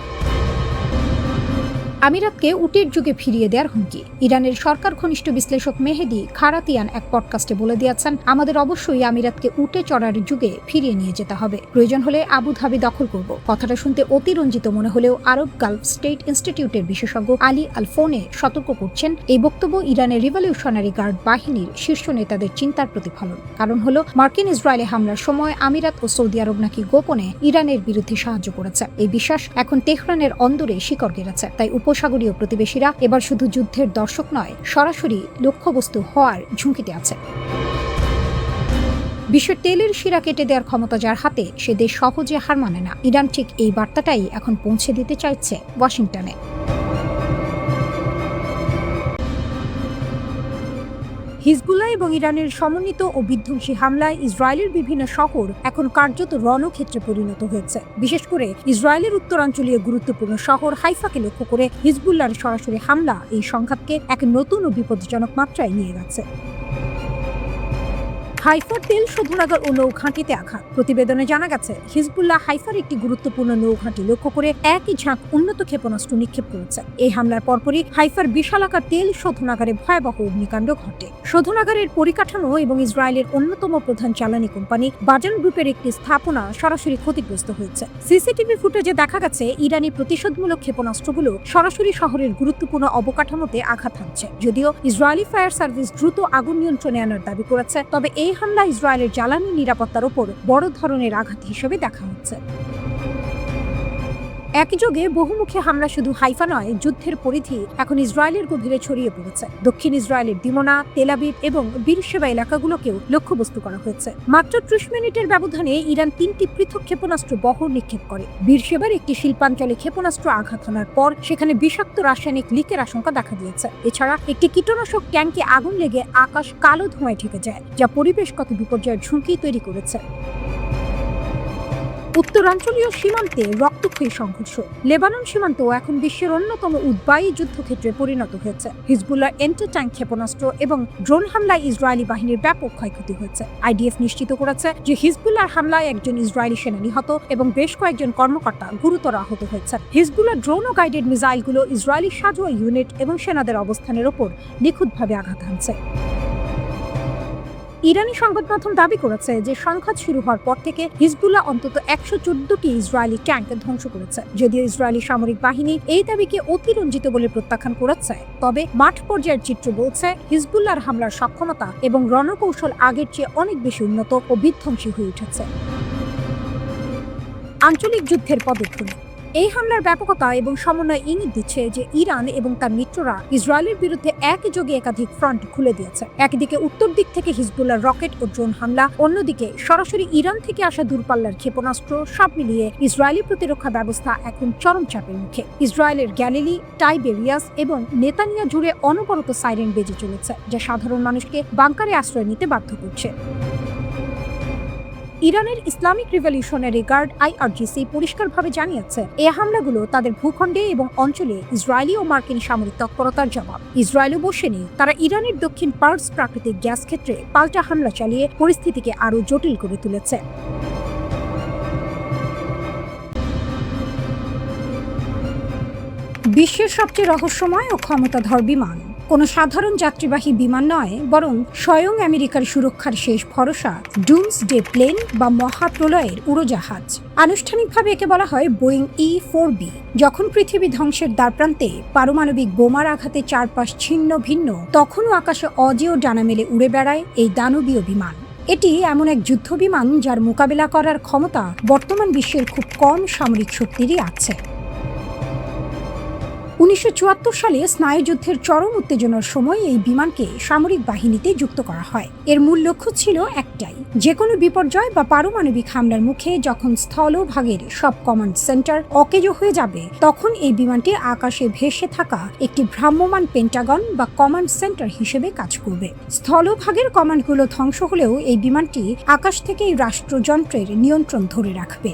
আমিরাতকে উটের যুগে ফিরিয়ে দেওয়ার হুমকি। ইরানের সরকার ঘনিষ্ঠ বিশ্লেষক মেহেদি খারাতিয়ান এক পডকাস্টে বলে দিয়েছেন, আমাদের অবশ্যই আমিরাতকে উটে চড়ার যুগে ফিরিয়ে নিয়ে যেতে হবে। প্রয়োজন হলে আবুধাবি দখল করব। কথাটা শুনতে অতিরঞ্জিত মনে হলেও আরব গালফ স্টেট ইনস্টিটিউটের বিশেষজ্ঞ আলী আল ফোনে সতর্ক করছেন, এই বক্তব্য ইরানের রিভলিউশনারি গার্ড বাহিনীর শীর্ষ নেতাদের চিন্তার প্রতিফলন। কারণ হলো, মার্কিন ইসরায়েলে হামলার সময় আমিরাত ও সৌদি আরব নাকি গোপনে ইরানের বিরুদ্ধে সাহায্য করেছে। এই বিশ্বাস এখন তেহরানের অন্দরে শিকড় গেড়েছে। তাই উপসাগরীয় প্রতিবেশীরা এবার শুধু যুদ্ধের দর্শক নয়, সরাসরি লক্ষ্যবস্তু হওয়ার ঝুঁকিতে আছে। বিশ্বের তেলের শিরা কেটে দেওয়ার ক্ষমতা যার হাতে, সে দেশ সহজে হার মানে না। ইরান ঠিক এই বার্তাটাই এখন পৌঁছে দিতে চাইছে ওয়াশিংটনে। হিজবুল্লাহ এবং ইরানের সমন্বিত ও বিধ্বংসী হামলায় ইসরায়েলের বিভিন্ন শহর এখন কার্যত রণক্ষেত্রে পরিণত হয়েছে। বিশেষ করে ইসরায়েলের উত্তরাঞ্চলীয় গুরুত্বপূর্ণ শহর হাইফাকে লক্ষ্য করে হিজবুল্লাহর সরাসরি হামলা এই সংঘাতকে এক নতুন ও বিপজ্জনক মাত্রায় নিয়ে গেছে। হাইফার তেল শোধনাগার ও নৌঘাঁটিতে আঘাত। প্রতিবেদনে জানা গেছে, হিজবুল্লাহ হাইফার একটি গুরুত্বপূর্ণ নৌঘাঁটি লক্ষ্য করে একই ঝাঁক উন্নত ক্ষেপণাস্ত্র নিক্ষেপ করেছে। এই হামলার পরপরই হাইফার বিশালাকার তেল শোধনাগারে ভয়াবহ অগ্নিকাণ্ড ঘটে। শোধনাগারের পরিকাঠামো এবং ইসরায়েলের অন্যতম প্রধান জ্বালানি কোম্পানি বাজান গ্রুপের একটি স্থাপনা সরাসরি ক্ষতিগ্রস্ত হয়েছে। সিসিটিভি ফুটেজে দেখা গেছে, ইরানি প্রতিশোধমূলক ক্ষেপণাস্ত্রগুলো সরাসরি শহরের গুরুত্বপূর্ণ অবকাঠামোতে আঘাত হানছে। যদিও ইসরায়েলি ফায়ার সার্ভিস দ্রুত আগুন নিয়ন্ত্রণে আনার দাবি করেছে, তবে এই হামলা ইসরায়েলের জ্বালানি নিরাপত্তার উপর বড় ধরনের আঘাত হিসেবে দেখা হচ্ছে। একযোগে বহুমুখী হামলা শুধু হাইফা নয়, যুদ্ধের পরিধি এখন ইসরায়েলের গভীরে ছড়িয়ে পড়েছে। দক্ষিণ ইসরায়েলের দিমোনা, তেল আবিব এবং বীরশেবা এলাকাগুলোকেও লক্ষ্যবস্তু করা হয়েছে। মাত্র 30 মিনিটের ব্যবধানে ইরান 3টি পৃথক ক্ষেপণাস্ত্র বহর নিক্ষেপ করে। বীরশেবার একটি শিল্পাঞ্চলে ক্ষেপণাস্ত্র আঘাত হানার পর সেখানে বিষাক্ত রাসায়নিক লিকের আশঙ্কা দেখা দিয়েছে। এছাড়া একটি কীটনাশক ট্যাঙ্কে আগুন লেগে আকাশ কালো ধোঁয়ায় ঢেকে যায়, যা পরিবেশগত বিপর্যয়ের ঝুঁকি তৈরি করেছে। উত্তরাঞ্চলীয় সীমান্তে রক্তক্ষয়ী সংঘর্ষ। লেবানন সীমান্ত এখন বিশ্বের অন্যতম উদ্বায়ী যুদ্ধক্ষেত্রে পরিণত হয়েছে। হিজবুল্লাহ এন্টি ট্যাঙ্ক ক্ষেপণাস্ত্র এবং ড্রোন হামলায় ইসরায়েলি বাহিনীর ব্যাপক ক্ষয়ক্ষতি হয়েছে। আইডিএফ নিশ্চিত করেছে যে হিজবুল্লাহর হামলায় একজন ইসরায়েলি সেনা নিহত এবং বেশ কয়েকজন কর্মকর্তা গুরুতর আহত হয়েছে। হিজবুল্লাহ ড্রোন ও গাইডেড মিসাইলগুলো ইসরায়েলি সাজোয়া ইউনিট এবং সেনাদের অবস্থানের ওপর নিখুঁতভাবে আঘাত হানছে। ইরানি সংবাদ মাধ্যম দাবি করেছে যে সংঘাত শুরু হওয়ার পর থেকে হিজবুল্লাহ অন্তত 114টি ইসরায়েলি ট্যাঙ্ক ধ্বংস করেছে। যদিও ইসরায়েলি সামরিক বাহিনী এই দাবিকে অতিরঞ্জিত বলে প্রত্যাখ্যান করেছে, তবে মাঠ পর্যায়ের চিত্র বলছে হিজবুল্লাহর হামলার সক্ষমতা এবং রণকৌশল আগের চেয়ে অনেক বেশি উন্নত ও বিধ্বংসী হয়ে উঠেছে। আঞ্চলিক যুদ্ধের পদক্ষেপ। এই হামলার ব্যাপকতা এবং সমন্বয় ইঙ্গিত দিচ্ছে যে ইরান এবং তার মিত্ররা ইসরায়েলের বিরুদ্ধে একযোগে একাধিক ফ্রন্ট খুলে দিয়েছে। একদিকে উত্তর দিক থেকে হিজবুল্লাহর রকেট ও ড্রোন হামলা, অন্যদিকে সরাসরি ইরান থেকে আসা দূরপাল্লার ক্ষেপণাস্ত্র, সব মিলিয়ে ইসরায়েলি প্রতিরক্ষা ব্যবস্থা এখন চরম চাপের মুখে। ইসরায়েলের গ্যালিলি, টাইবেরিয়াস এবং নেতানিয়া জুড়ে অনবরত সাইরেন বেজে চলেছে, যা সাধারণ মানুষকে বাংকারে আশ্রয় নিতে বাধ্য করছে। ইরানের ইসলামিক রিভলিউশনারি গার্ড IRGC পরিষ্কারভাবে জানিয়েছে, এই হামলাগুলো তাদের ভূখণ্ডে এবং অঞ্চলে ইসরায়েলি ও মার্কিন সামরিক তৎপরতার জবাব। ইসরায়েলও বসেনি, তারা ইরানের দক্ষিণ পার্স প্রাকৃতিক গ্যাস ক্ষেত্রে পাল্টা হামলা চালিয়ে পরিস্থিতিকে আরও জটিল করে তুলেছে। বিশ্বের সবচেয়ে রহস্যময় ও ক্ষমতাধর বিমান কোনো সাধারণ যাত্রীবাহী বিমান নয়, বরং স্বয়ং আমেরিকার সুরক্ষার শেষ ভরসা ডুমসডে প্লেন বা মহাপ্রলয়ের উড়োজাহাজ। আনুষ্ঠানিকভাবে একে বলা হয় বোয়িং E-4B। যখন পৃথিবী ধ্বংসের দ্বারপ্রান্তে পারমাণবিক বোমার আঘাতে চারপাশ ছিন্ন ভিন্ন, তখনও আকাশে অজেয় ডানা মেলে উড়ে বেড়ায় এই দানবীয় বিমান। এটি এমন এক যুদ্ধ বিমান যার মোকাবিলা করার ক্ষমতা বর্তমান বিশ্বের খুব কম সামরিক শক্তিরই আছে। 1974 সালে স্নায়ুযুদ্ধের চরম উত্তেজনার সময় এই বিমানকে সামরিক বাহিনীতে যুক্ত করা হয়। এর মূল লক্ষ্য ছিল একটাই, যে কোনো বিপর্যয় বা পারমাণবিক হামলার মুখে যখন স্থলভাগের সব কমান্ড সেন্টার অকেজো হয়ে যাবে, তখন এই বিমানটি আকাশে ভেসে থাকা একটি ভ্রাম্যমাণ পেন্টাগন বা কমান্ড সেন্টার হিসেবে কাজ করবে। স্থলভাগের কমান্ডগুলো ধ্বংস হলেও এই বিমানটি আকাশ থেকেই রাষ্ট্রযন্ত্রের নিয়ন্ত্রণ ধরে রাখবে।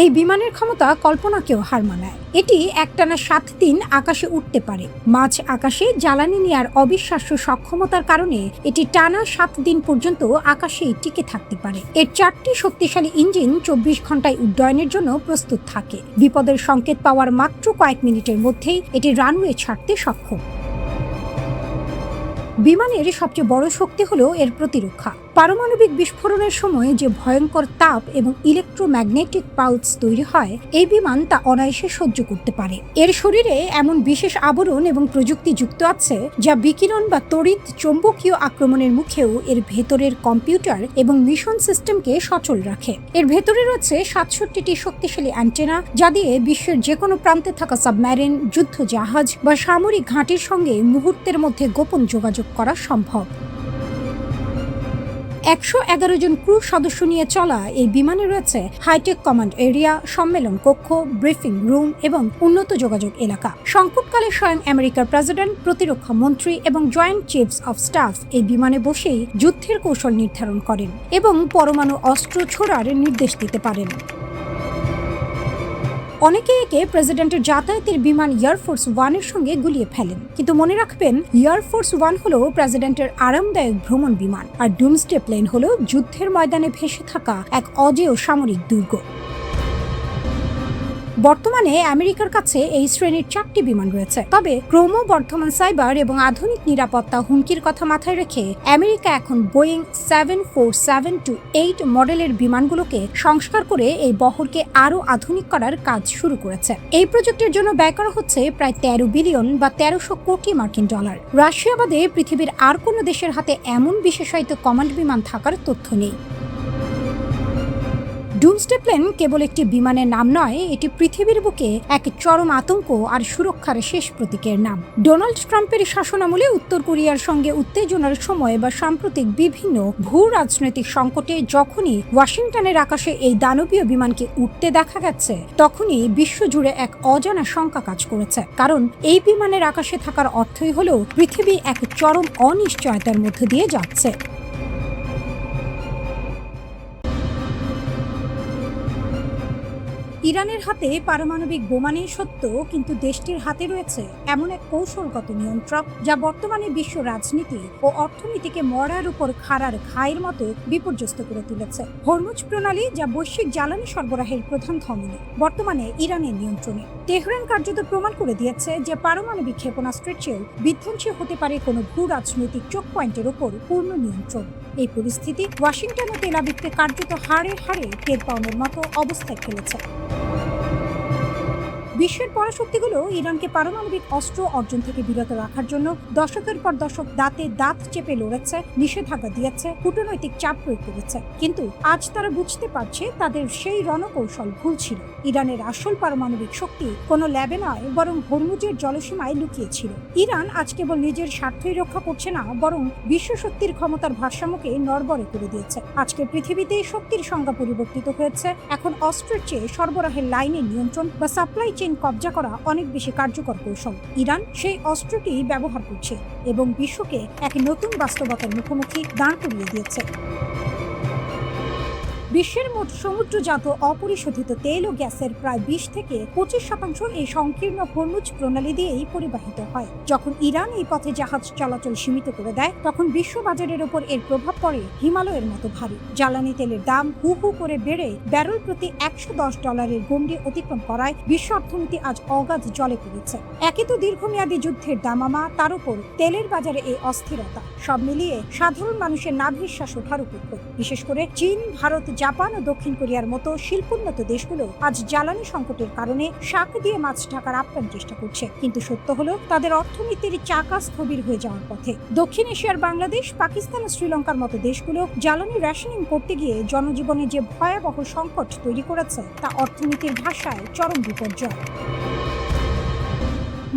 এই বিমানের ক্ষমতা কল্পনাকেও হার মানায়। এটি একটানা 7 দিন আকাশে উঠতে পারে। মাঝ আকাশে জ্বালানি নেওয়ার অবিশ্বাস্য সক্ষমতার কারণে এটি টানা 7 দিন পর্যন্ত আকাশেই টিকে থাকতে পারে। এর 4টি শক্তিশালী ইঞ্জিন 24 ঘন্টায় উড্ডয়নের জন্য প্রস্তুত থাকে। বিপদের সংকেত পাওয়ার মাত্র কয়েক মিনিটের মধ্যেই এটি রানওয়ে ছাড়তে সক্ষম। বিমানের সবচেয়ে বড় শক্তি হলো এর প্রতিরক্ষা। পারমাণবিক বিস্ফোরণের সময় যে ভয়ঙ্কর তাপ এবং ইলেকট্রোম্যাগনেটিক পালস তৈরি হয়, এই বিমান তা অনায়াসে সহ্য করতে পারে। এর শরীরে এমন বিশেষ আবরণ এবং প্রযুক্তি যুক্ত আছে যা বিকিরণ বা তড়িৎ চৌম্বকীয় আক্রমণের মুখেও এর ভেতরের কম্পিউটার এবং মিশন সিস্টেমকে সচল রাখে। এর ভেতরে রয়েছে 67টি শক্তিশালী অ্যান্টেনা, যা দিয়ে বিশ্বের যে কোনো প্রান্তে থাকা সাবমেরিন, যুদ্ধ জাহাজ বা সামরিক ঘাঁটির সঙ্গে মুহূর্তের মধ্যে গোপন যোগাযোগ করা সম্ভব। 111 জন ক্রু সদস্য নিয়ে চলা এই বিমানে রয়েছে হাইটেক কমান্ড এরিয়া, সম্মেলন কক্ষ, ব্রিফিং রুম এবং উন্নত যোগাযোগ এলাকা। সংকটকালে স্বয়ং আমেরিকার প্রেসিডেন্ট, প্রতিরক্ষা মন্ত্রী এবং জয়েন্ট চিফস অফ স্টাফ এই বিমানে বসেই যুদ্ধের কৌশল নির্ধারণ করেন এবং পরমাণু অস্ত্র ছোড়ার নির্দেশ দিতে পারেন। অনেকে একে প্রেসিডেন্টের যাতায়াতের বিমান এয়ারফোর্স 1 এর সঙ্গে গুলিয়ে ফেলেন, কিন্তু মনে রাখবেন এয়ারফোর্স 1 হলো প্রেসিডেন্টের আরামদায়ক ভ্রমণ বিমান, আর ডুমসডে প্লেন হলো যুদ্ধের ময়দানে ভেসে থাকা এক অজেয় সামরিক দুর্গ। বর্তমানে আমেরিকার কাছে এই শ্রেণীর 4টি বিমান রয়েছে, তবে ক্রমবর্ধমান সাইবার এবং আধুনিক নিরাপত্তা হুমকির কথা মাথায় রেখে আমেরিকা এখন বোয়িং 747-8 মডেলের বিমানগুলোকে সংস্কার করে এই বহরকে আরও আধুনিক করার কাজ শুরু করেছে। এই প্রজেক্টের জন্য ব্যয় করা হচ্ছে প্রায় 13 বিলিয়ন বা 1300 কোটি মার্কিন ডলার। রাশিয়া বাদে পৃথিবীর আর কোনো দেশের হাতে এমন বিশেষায়িত কমান্ড বিমান থাকার তথ্য নেই। ডুমসডে প্লেন কেবল একটি বিমানের নাম নয়, এটি পৃথিবীর বুকে এক চরম আতঙ্ক আর সুরক্ষার শেষ প্রতীকের নাম। ডোনাল্ড ট্রাম্পের শাসনামলে উত্তর কোরিয়ার সঙ্গে উত্তেজনার সময় বা সাম্প্রতিক বিভিন্ন ভূ রাজনৈতিক সংকটে যখনই ওয়াশিংটনের আকাশে এই দানবীয় বিমানকে উঠতে দেখা গেছে, তখনই বিশ্বজুড়ে এক অজানা শঙ্কা কাজ করেছে। কারণ এই বিমানের আকাশে থাকার অর্থই হলো পৃথিবী এক চরম অনিশ্চয়তার মধ্য দিয়ে যাচ্ছে। ইরানের হাতে পারমাণবিক বোমা নেই সত্য, কিন্তু দেশটির হাতে রয়েছে এমন এক কৌশলগত নিয়ন্ত্রক যা বর্তমানে বিশ্ব রাজনীতি ও অর্থনীতিকে মরার উপর খাড়ার ঘায়ের মতো বিপর্যস্ত করে তুলেছে। হরমুজ প্রণালী, যা বৈশ্বিক জ্বালানি সরবরাহের প্রধান ধমনী, বর্তমানে ইরানের নিয়ন্ত্রণে। তেহরান কার্যত প্রমাণ করে দিয়েছে যে পারমাণবিক ক্ষেপণাস্ত্রের চেয়েও বিধ্বংসী হতে পারে কোনো ভূ রাজনৈতিক চোখ পয়েন্টের ওপর পূর্ণ নিয়ন্ত্রণ। এই পরিস্থিতি ওয়াশিংটন ও তেল আবিবকে কার্যত হাড়ে হাড়ে টের পাওয়ানোর মতো অবস্থায় ফেলেছে। বিশ্বের পরাশক্তিগুলো ইরানকে পারমাণবিক অস্ত্র অর্জন থেকে বিরত রাখার জন্য দশকের পর দশক দাঁতে দাঁত চেপে লড়েছে, নিষেধাজ্ঞা দিয়েছে, কূটনৈতিক চাপ প্রয়োগ করেছে। কিন্তু আজ তারা বুঝতে পারছে তাদের সেই রণকৌশল ভুল ছিল। ইরানের আসল পারমাণবিক শক্তি কোনো ল্যাবে নয়, বরং হরমুজের জলসীমায় লুকিয়েছিল। ইরান আজ কেবল নিজের স্বার্থই রক্ষা করছে না, বরং বিশ্ব শক্তির ক্ষমতার ভারসাম্যকে নড়বড়ে করে দিয়েছে। আজকের পৃথিবীতে শক্তির সংজ্ঞা পরিবর্তিত হয়েছে। এখন অস্ত্রের চেয়ে সরবরাহের লাইনের নিয়ন্ত্রণ বা সাপ্লাই চেইন কবজা করা অনেক বেশি কার্যকর কৌশল। ইরান সেই অস্ত্রটি ব্যবহার করছে এবং বিশ্বকে এক নতুন বাস্তবতার মুখোমুখি দাঁড় করিয়ে দিয়েছে। বিশ্বের মোট সমুদ্রজাত অপরিশোধিত তেল ও গ্যাসের প্রায় 20 থেকে 25% এই সংকীর্ণ হরমুজ প্রণালী দিয়েই পরিবাহিত হয়। যখন ইরান এই পথে জাহাজ চলাচল সীমিত করে দেয়, তখন বিশ্ববাজারের উপর এর প্রভাব পড়ে হিমালয়ের মতো ভারী। জ্বালানি তেলের দাম হু হু করে বেড়ে ব্যারেল প্রতি $110 গণ্ডি অতিক্রম করায় বিশ্ব অর্থনীতি আজ অগাধ জলে পড়েছে। একে তো দীর্ঘমেয়াদী যুদ্ধের দামামা, তার উপর তেলের বাজারে এই অস্থিরতা, সব মিলিয়ে সাধারণ মানুষের নাভিশ্বাস ওঠার উপক্রম। বিশেষ করে চীন, ভারত, জাপান ও দক্ষিণ কোরিয়ার মতো শিল্পোন্নত দেশগুলো আজ জ্বালানি সংকটের কারণে শাক দিয়ে মাছ ঢাকার আপ্রাণ চেষ্টা করছে, কিন্তু সত্য হলো তাদের অর্থনীতির চাকা স্থবির হয়ে যাওয়ার পথে। দক্ষিণ এশিয়ার বাংলাদেশ, পাকিস্তান ও শ্রীলঙ্কার মতো দেশগুলো জ্বালানি রেশনিং করতে গিয়ে জনজীবনে যে ভয়াবহ সংকট তৈরি করেছে তা অর্থনীতির ভাষায় চরম বিপর্যয়।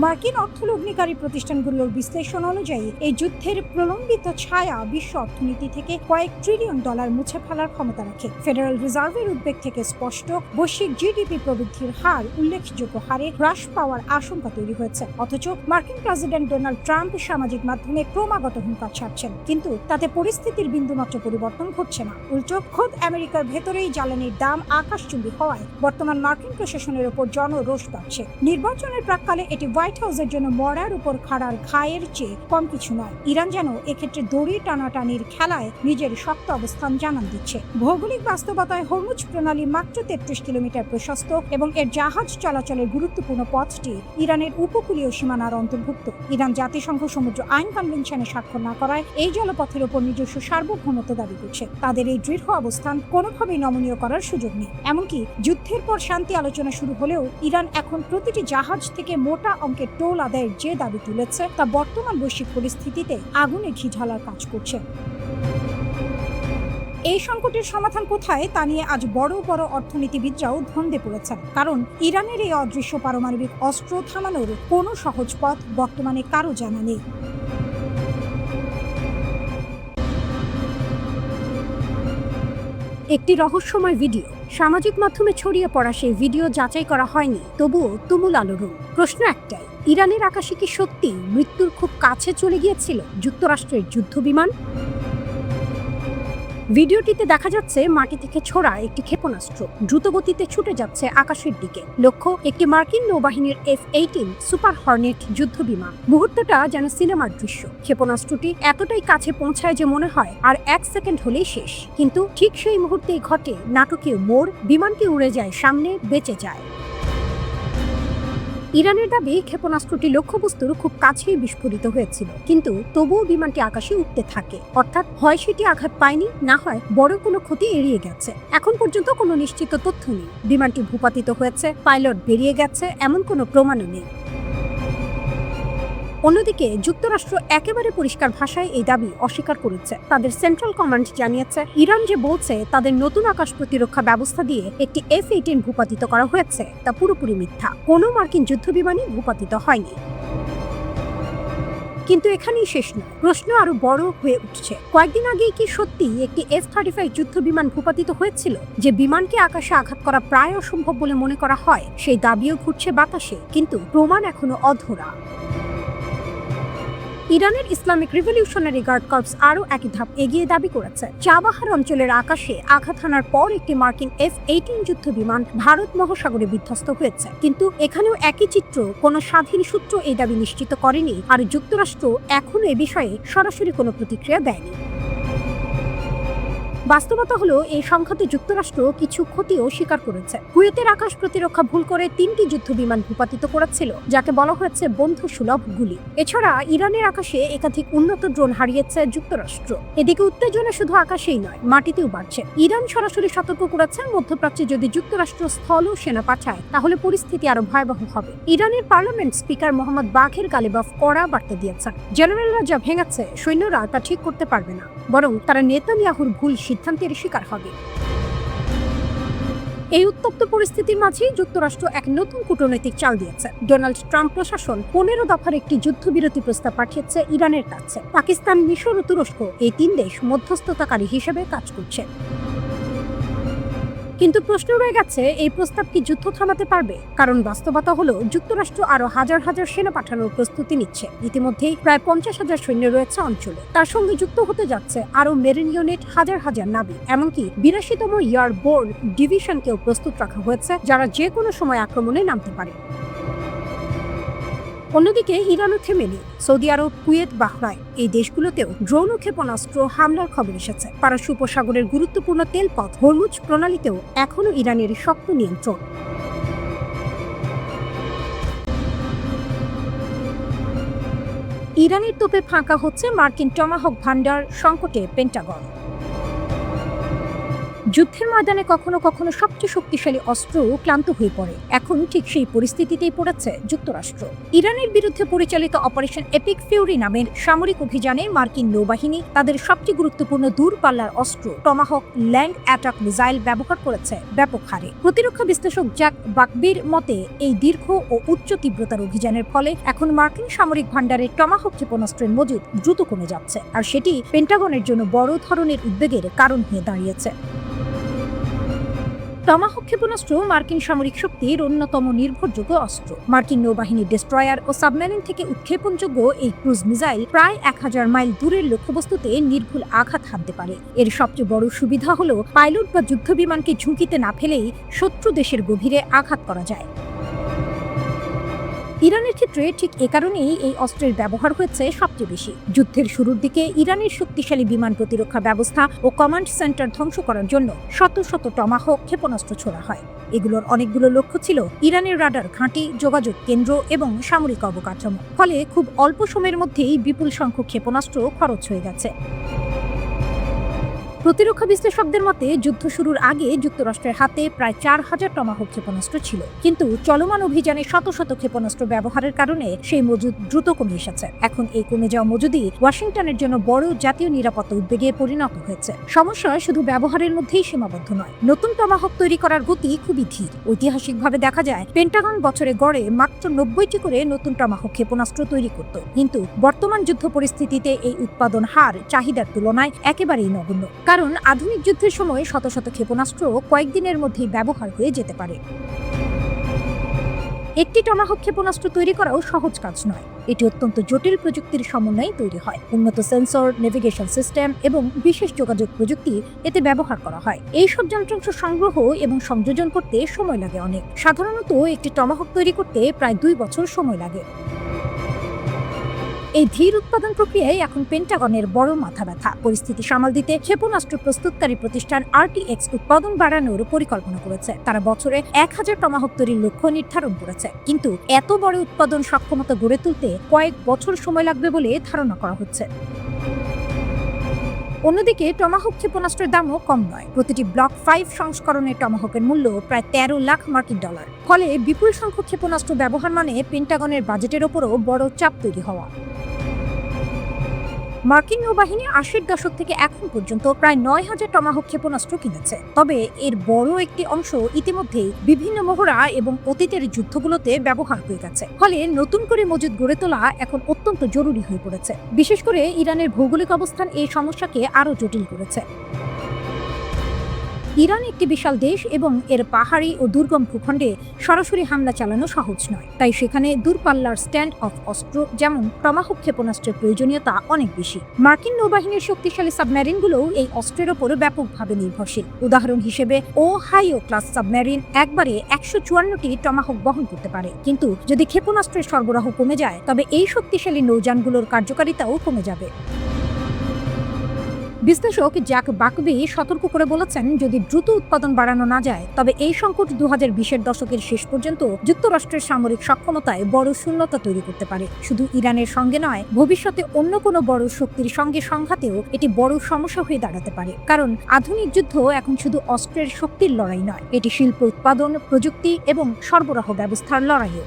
মার্কিন অর্থলগ্নিকারী প্রতিষ্ঠানগুলোর বিশ্লেষণ অনুযায়ী এই যুদ্ধের প্রলম্বিত ছায়া বিশ্ব অর্থনীতি থেকে কয়েক ট্রিলিয়ন ডলার মুছে ফেলার ক্ষমতা রাখে। ফেডারেল রিজার্ভের উদ্বেগ থেকে স্পষ্ট, বৈশ্বিক জিডিপি প্রবৃদ্ধির হার উল্লেখযোগ্য হারে হ্রাস পাওয়ার আশঙ্কা তৈরি হয়েছে। অথচ মার্কিন প্রেসিডেন্ট ডোনাল্ড ট্রাম্প সামাজিক মাধ্যমে ক্রমাগত হুঙ্কার ছাড়ছেন, কিন্তু তাতে পরিস্থিতির বিন্দুমাত্র পরিবর্তন ঘটছে না। উল্টো খোদ আমেরিকার ভেতরেই জ্বালানির দাম আকাশচুম্বী হওয়ায় বর্তমান মার্কিন প্রশাসনের ওপর জনরোষ বাড়ছে। নির্বাচনের প্রাক্কালে এটি হোয়াইট হাউসের জন্য মরার উপর খাড়ার ঘায়ের চেয়ে কম কিছু নয়। ইরান যেন এক্ষেত্রে দড়ি টানাটানির খেলায় নিজের শক্ত অবস্থান জানান দিচ্ছে। ভৌগোলিক বাস্তবতায় হরমুজ প্রণালী মাত্র 33 কিলোমিটার প্রশস্ত এবং এর জাহাজ চলাচলের গুরুত্বপূর্ণ পথটি ইরানের উপকূলীয় সীমানার অন্তর্ভুক্ত। ইরান জাতিসংঘ সমুদ্র আইন কনভেনশনে স্বাক্ষর না করায় এই জলপথের উপর নিজস্ব সার্বভৌমত্ব দাবি করছে। তাদের এই দৃঢ় অবস্থান কোনোভাবেই নমনীয় করার সুযোগ নেই। এমনকি যুদ্ধের পর শান্তি আলোচনা শুরু হলেও ইরান এখন প্রতিটি জাহাজ থেকে মোটা অঙ্কের টোল আদায়ের যে দাবি তুলেছে তা বর্তমান বৈশ্বিক পরিস্থিতিতে আগুনে ঘি ঢালার কাজ করছে। এই সংকটের সমাধান কোথায় তা নিয়ে আজ বড় বড় অর্থনীতিবিদরাও ধন্দে পড়েছেন, কারণ ইরানের এই অদৃশ্য পারমাণবিক অস্ত্র থামানোর কোনো সহজ পথ বর্তমানে কারো জানা নেই। একটি রহস্যময় ভিডিও সামাজিক মাধ্যমে ছড়িয়ে পড়া সেই ভিডিও যাচাই করা হয়নি, তবুও তুমুল আলোড়ন। প্রশ্ন একটাই, ইরানের আকাশে কি সত্যি মৃত্যুর খুব কাছে চলে গিয়েছিল যুক্তরাষ্ট্রের যুদ্ধবিমান? ভিডিওটিতে দেখা যাচ্ছে মাটি থেকে ছোড়া একটি ক্ষেপণাস্ত্র দ্রুতগতিতে ছুটে যাচ্ছে আকাশের দিকে। লক্ষ্য একটি মার্কিন নৌবাহিনীর F-18 সুপার হর্নেট যুদ্ধবিমান। মুহূর্তটা যেন সিনেমার দৃশ্য। ক্ষেপণাস্ত্রটি এতটাই কাছে পৌঁছায় যে মনে হয় আর 1 সেকেন্ড হলেই শেষ, কিন্তু ঠিক সেই মুহূর্তেই ঘটে নাটকীয় মোড়। বিমানটি উড়ে যায় সামনে, বেঁচে যায়। ইরানের দাবি ক্ষেপণাস্ত্রটি লক্ষ্যবস্তুর খুব কাছেই বিস্ফোরিত হয়েছিল, কিন্তু তবুও বিমানটি আকাশে উঠতে থাকে। অর্থাৎ হয় সেটি আঘাত পায়নি, না হয় বড় কোনো ক্ষতি এড়িয়ে গেছে। এখন পর্যন্ত কোনো নিশ্চিত তথ্য নেই। বিমানটি ভূপাতিত হয়েছে, পাইলট বেরিয়ে গেছে, এমন কোনো প্রমাণও নেই। অন্যদিকে যুক্তরাষ্ট্র একেবারে পরিষ্কার ভাষায় এই দাবি অস্বীকার করেছে। তাদের সেন্ট্রাল কমান্ড জানিয়েছে, ইরান যে বলছে তাদের নতুন আকাশ প্রতিরক্ষা ব্যবস্থা দিয়ে একটি F-18 ভূপাতিত করা হয়েছে তা পুরোপুরি মিথ্যা। কোনো মার্কিন যুদ্ধবিমানই ভূপাতিত হয়নি। কিন্তু এখানেই শেষ নয়, প্রশ্ন আরো বড় হয়ে উঠছে। কয়েকদিন আগেই কি সত্যি একটি F-35 যুদ্ধবিমান ভূপাতিত হয়েছিল? যে বিমানকে আকাশে আঘাত করা প্রায় অসম্ভব বলে মনে করা হয়, সেই দাবিও ঘুরছে বাতাসে, কিন্তু প্রমাণ এখনো অধরা। ইরানের ইসলামিক রিভলিউশনারি গার্ড কর্পস আরও একই ধাপ এগিয়ে দাবি করেছে, চাবাহার অঞ্চলের আকাশে আঘাত হানার পর একটি মার্কিন F-18 যুদ্ধবিমান ভারত মহাসাগরে বিধ্বস্ত হয়েছে। কিন্তু এখানেও একই চিত্র, কোনো স্বাধীন সূত্র এই দাবি নিশ্চিত করেনি, আর যুক্তরাষ্ট্র এখনো এ বিষয়ে সরাসরি কোনো প্রতিক্রিয়া দেয়নি। বাস্তবতা হলো এই সংঘাতে যুক্তরাষ্ট্র কিছু ক্ষতিও স্বীকার করেছে। কুয়েতের আকাশ প্রতিরক্ষা ভুল করে 3টি যুদ্ধবিমান ভূপাতিত করেছিল, যাকে বলা হয়েছে বন্ধু সুলভ গুলি। এছাড়া ইরানের আকাশে একাধিক উন্নত ড্রোন হারিয়েছে যুক্তরাষ্ট্র। এদিকে উত্তেজনা শুধু আকাশেই নয়, মাটিতেও বাড়ছে। ইরান সরাসরি সতর্ক করেছে, মধ্যপ্রাচ্যে যদি যুক্তরাষ্ট্র স্থল ও সেনা পাঠায় তাহলে পরিস্থিতি আরো ভয়াবহ হবে। ইরানের পার্লামেন্ট স্পিকার মোহাম্মদ বাঘের গালিবাফ কড়া বার্তা দিয়েছেন, জেনারেলরা যা ভেঙেছে সৈন্যরা তা ঠিক করতে পারবে না, বরং তারা নেতানিয়াহুর ভুল সিদ্ধান্তের শিকার হবে। এই উত্তপ্ত পরিস্থিতির মাঝেই যুক্তরাষ্ট্র এক নতুন কূটনৈতিক চাল দিয়েছে। ডোনাল্ড ট্রাম্প প্রশাসন 15 দফার একটি যুদ্ধবিরতি প্রস্তাব পাঠিয়েছে ইরানের কাছে। পাকিস্তান, মিশর ও তুরস্ক এই 3 দেশ মধ্যস্থতাকারী হিসেবে কাজ করছে। কিন্তু প্রশ্ন রয়ে গেছে, এই প্রস্তাব কি যুদ্ধ থামাতে পারবে? কারণ বাস্তবতা হলো যুক্তরাষ্ট্র আরো হাজার হাজার সেনা পাঠানোর প্রস্তুতি নিচ্ছে। ইতিমধ্যেই প্রায় 50,000 সৈন্য রয়েছে অঞ্চলে। তার সঙ্গে যুক্ত হতে যাচ্ছে আরো মেরিন ইউনিট, হাজার হাজার নাবিক, এমনকি 82তম এয়ারবোর্ন ডিভিশনকেও প্রস্তুত রাখা হয়েছে, যারা যে কোনো সময় আক্রমণে নামতে পারে। অন্যদিকে ইরানও থেমেনি। সৌদি আরব, কুয়েত, বাহরাইন এই দেশগুলোতেও ড্রোন ও ক্ষেপণাস্ত্র হামলার খবর এসেছে। পারস্য উপসাগরের গুরুত্বপূর্ণ তেলপথ হরমুজ প্রণালীতেও এখনও ইরানের শক্ত নিয়ন্ত্রণ। ইরানের তোপে ফাঁকা হচ্ছে মার্কিন টমাহক ভান্ডার, সংকটে পেন্টাগন। যুদ্ধের ময়দানে কখনো কখনো সবচেয়ে শক্তিশালী অস্ত্র ক্লান্ত হয়ে পড়ে। এখন ঠিক সেই পরিস্থিতিতেই পড়েছে যুক্তরাষ্ট্র। ইরানের বিরুদ্ধে পরিচালিত অপারেশন এপিক ফিউরি নামের সামরিক অভিযানে মার্কিন নৌবাহিনী তাদের সবচেয়ে গুরুত্বপূর্ণ দূরপাল্লার অস্ত্র টমাহক ল্যান্ড অ্যাটাক মিসাইল ব্যবহার করেছে ব্যাপক হারে। প্রতিরক্ষা বিশ্লেষক জ্যাক বাকবির মতে, এই দীর্ঘ ও উচ্চ তীব্রতার অভিযানের ফলে এখন মার্কিন সামরিক ভান্ডারে টমাহক ক্ষেপণাস্ত্রের মজুদ দ্রুত কমে যাচ্ছে, আর সেটি পেন্টাগনের জন্য বড় ধরনের উদ্বেগের কারণ হয়ে দাঁড়িয়েছে। টমাহক ক্ষেপণাস্ত্র মার্কিন সামরিক শক্তির অন্যতম নির্ভরযোগ্য অস্ত্র। মার্কিন নৌবাহিনীর ডেস্ট্রয়ার ও সাবমেরিন থেকে উৎক্ষেপণযোগ্য এই ক্রুজ মিসাইল প্রায় 1000 মাইল দূরের লক্ষ্যবস্তুতে নির্ভুল আঘাত হানতে পারে। এর সবচেয়ে বড় সুবিধা হলো পাইলট বা যুদ্ধবিমানকে ঝুঁকিতে না ফেলেই শত্রু দেশের গভীরে আঘাত করা যায়। ইরানের ক্ষেত্রে ঠিক এ কারণেই এই অস্ত্রের ব্যবহার হয়েছে সবচেয়ে বেশি। যুদ্ধের শুরুর দিকে ইরানের শক্তিশালী বিমান প্রতিরক্ষা ব্যবস্থা ও কমান্ড সেন্টার ধ্বংস করার জন্য শত শত টমাহক ক্ষেপণাস্ত্র ছোড়া হয়। এগুলোর অনেকগুলো লক্ষ্য ছিল ইরানের রাডার ঘাঁটি, যোগাযোগ কেন্দ্র এবং সামরিক অবকাঠামো। ফলে খুব অল্প সময়ের মধ্যেই বিপুল সংখ্যক ক্ষেপণাস্ত্র খরচ হয়ে গেছে। প্রতিরক্ষা বিশ্লেষকদের মতে, যুদ্ধ শুরুর আগে যুক্তরাষ্ট্রের হাতে প্রায় 4000 টমাহক ক্ষেপণাস্ত্র ছিল, কিন্তু চলমান অভিযানে শত শত ক্ষেপণাস্ত্র ব্যবহারের কারণে সেই মজুদ দ্রুত কমে এসেছে। এখন এই কমে যাওয়া মজুদই ওয়াশিংটনের জন্য বড় জাতীয় নিরাপত্তা উদ্বেগে পরিণত হয়েছে। সমস্যা শুধু ব্যবহারের মধ্যেই সীমাবদ্ধ নয়, নতুন টমাহক তৈরি করার গতি খুবই ধীর। ঐতিহাসিকভাবে দেখা যায়, পেন্টাগন বছরে গড়ে মাত্র 90টি করে নতুন টমাহক ক্ষেপণাস্ত্র তৈরি করত, কিন্তু বর্তমান যুদ্ধ পরিস্থিতিতে এই উৎপাদন হার চাহিদার তুলনায় একেবারেই নগণ্য। কারণ আধুনিক যুদ্ধের সময় শত শত ক্ষেপণাস্ত্র কয়েকদিনের মধ্যেই ব্যবহার হয়ে যেতে পারে। একটি টমাহক ক্ষেপণাস্ত্র তৈরি করাও সহজ কাজ নয়। এটি অত্যন্ত জটিল প্রযুক্তির সমন্বয়ে তৈরি হয়। উন্নত সেন্সর, নেভিগেশন সিস্টেম এবং বিশেষ যোগাযোগ প্রযুক্তি এতে ব্যবহার করা হয়। এই সব যন্ত্রাংশ সংগ্রহ এবং সংযোজন করতে সময় লাগে অনেক। সাধারণত একটি টমাহক তৈরি করতে প্রায় 2 বছর সময় লাগে। এই ধীর উৎপাদন প্রক্রিয়ায় এখন পেন্টাগনের বড় মাথা ব্যথা। পরিস্থিতি সামাল দিতে ক্ষেপণাস্ত্র প্রস্তুতকারী প্রতিষ্ঠান আরটিএক্স উৎপাদন বাড়ানোর পরিকল্পনা করেছে। তারা বছরে 1000 টমাহক তৈরির লক্ষ্য নির্ধারণ করেছে, কিন্তু এত বড় উৎপাদন সক্ষমতা গড়ে তুলতে কয়েক বছর সময় লাগবে বলে ধারণা করা হচ্ছে। অন্যদিকে টমাহক ক্ষেপণাস্ত্রের দামও কম নয়। প্রতিটি ব্লক 5 সংস্করণের টমাহকের মূল্য প্রায় 13 লাখ মার্কিন ডলার। ফলে বিপুল সংখ্যক ক্ষেপণাস্ত্র ব্যবহার মানে পেন্টাগনের বাজেটের ওপরও বড় চাপ তৈরি হওয়া। মার্কিন নৌবাহিনী 80-র দশক থেকে এখন পর্যন্ত প্রায় 9000 টমাহক ক্ষেপণাস্ত্র কিনেছে। তবে এর বড় একটি অংশ ইতিমধ্যেই বিভিন্ন মহড়া এবং অতীতের যুদ্ধগুলোতে ব্যবহার হয়ে গেছে। ফলে নতুন করে মজুদ গড়ে তোলা এখন অত্যন্ত জরুরি হয়ে পড়েছে। বিশেষ করে ইরানের ভৌগোলিক অবস্থান এই সমস্যাকে আরও জটিল করেছে। ইরান একটি বিশাল দেশ এবং এর পাহাড়ি ও দুর্গম ভূখণ্ডে সরাসরি হামলা চালানো সহজ নয়। তাই সেখানে দূরপাল্লার স্ট্যান্ড অফ অস্ত্র যেমন টমাহক ক্ষেপণাস্ত্রের প্রয়োজনীয়তা অনেক বেশি। মার্কিন নৌবাহিনীর শক্তিশালী সাবমেরিনগুলোও এই অস্ত্রের ওপর ব্যাপকভাবে নির্ভরশীল। উদাহরণ হিসেবে ওহাইও ক্লাস সাবমেরিন একবারে 154টি টমাহক বহন করতে পারে। কিন্তু যদি ক্ষেপণাস্ত্রের সরবরাহ কমে যায়, তবে এই শক্তিশালী নৌযানগুলোর কার্যকারিতাও কমে যাবে। বিশ্লেষক জ্যাক বাকবি সতর্ক করে বলেছেন, যদি দ্রুত উৎপাদন বাড়ানো না যায়, তবে এই সংকট 2020-এর দশকের শেষ পর্যন্ত যুক্তরাষ্ট্রের সামরিক সক্ষমতায় বড় শূন্যতা তৈরি করতে পারে। শুধু ইরানের সঙ্গে নয়, ভবিষ্যতে অন্য কোনো বড় শক্তির সঙ্গে সংঘাতেও এটি বড় সমস্যা হয়ে দাঁড়াতে পারে। কারণ আধুনিক যুদ্ধ এখন শুধু অস্ত্রের শক্তির লড়াই নয়, এটি শিল্প উৎপাদন, প্রযুক্তি এবং সরবরাহ ব্যবস্থার লড়াইও।